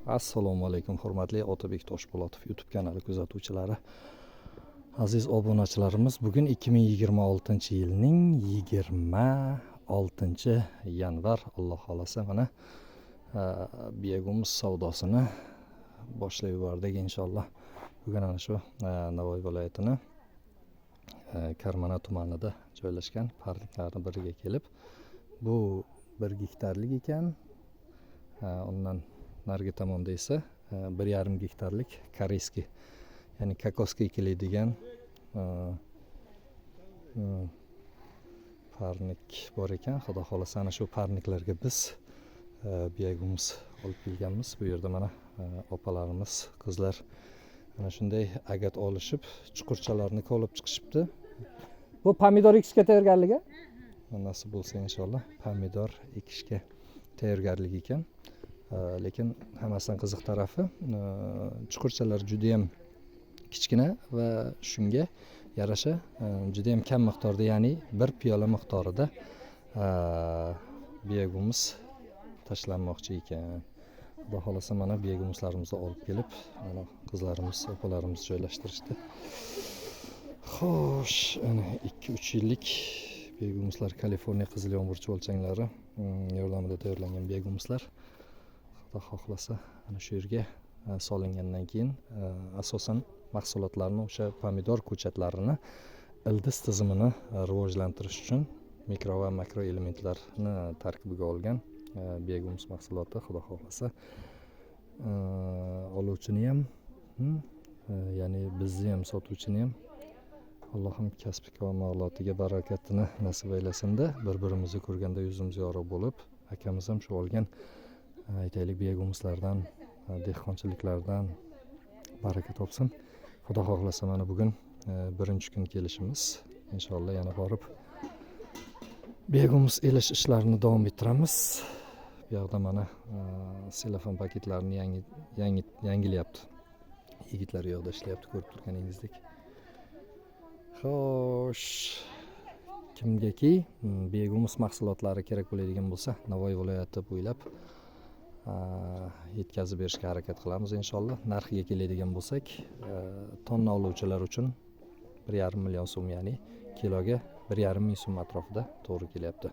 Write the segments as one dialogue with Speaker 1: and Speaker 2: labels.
Speaker 1: Assalomu alaykum hurmatli Otabek Toshpo'latov YouTube kanali kuzatuvchilari, aziz obunachilarimiz. Bugun 2026 yilning 26 yanvar. Alloh xolasa mana biyagumuz savdosini boshlab yubordik inshaalloh. Bugun ana shu Navoiy viloyatining Karmana tumanida joylashgan parniklarning biriga kelib, bu 1 gektarlik ekan. Undan narigi tomonda esa 1,5 gektarlik koreyskiy, ya'ni kokosga ekiladigan parnik bor ekan. Xudo xolasa ana shu parniklarga biz biyagumuz olib kelganmiz. Bu yerda mana opalarimiz, qizlar ana shunday agat olishib, chuqurchalarni kovlab chiqishibdi. Bu pomidor ekishga tayyorgarligi? Nasib bo'lsa inshaalloh pomidor ekishga tayyorgarlik ekan. Lekin hammasidan qiziq tarafi chuqurchalar juda ham kichkina va shunga yarasha juda ham kam miqdorda, ya'ni 1 piyola miqdorida biyagumuz tashlanmoqchi ekan. Xudo xolasa mana biyagumuzlarimizni olib kelib, mana qizlarimiz, opalarimiz joylashtirishdi. Xo'sh, ana 2-3 yillik biyagumuzlar, Kaliforniya qizil yomg'irchi o'lchanglari yordamida tayyorlangan biyagumuzlar. Xudo xohlasa ana shu yerga solingandan keyin asosan mahsulotlarni, o'sha pomidor ko'chatlarini ildiz tizimini rivojlantirish uchun mikro va makro elementlarni tarkibiga olgan biyagumuz mahsuloti. Xudo xohlasa oluvchini ham, ya'ni bizni ham sotuvchini ham Allohim kasb kamolotiga barakatini nasib aylasin-da, bir-birimizni ko'rganda yuzimiz yorug' bo'lib, akamiz ham shu olgan aytaylik biyagumuzlardan, dehqonchiliklardan baraka topsin. Xudo xohlasa mana bugun birinchi kun kelishimiz. Inshaalloh yana borib biyagumuz elish ishlarini davom ettiramiz. Bu yoqda mana selofan paketlarini yangilayapti. Yigitlar yoqda ishlayapti, ko'rib turganingizdek. Xo'sh, kimgaki biyagumuz mahsulotlari kerak bo'ladigan bo'lsa, Navoiy viloyati bo'ylab yetkazib berishga harakat qilamiz inshaalloh. Narxiga keladigan bo'lsak, tonna oluvchilar uchun 1,5 million so'm, ya'ni kiloga 1,5 ming so'm atrofida to'g'ri kelyapti.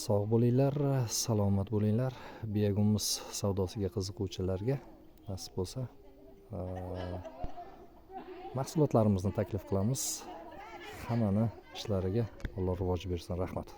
Speaker 1: Sog' bo'linglar, salomat bo'linglar. Biyagumuz savdosiga qiziquvchilarga nasib bo'lsa mahsulotlarimizni taklif qilamiz. Hammani ishlariga Alloh rivoj bersin. Rahmat.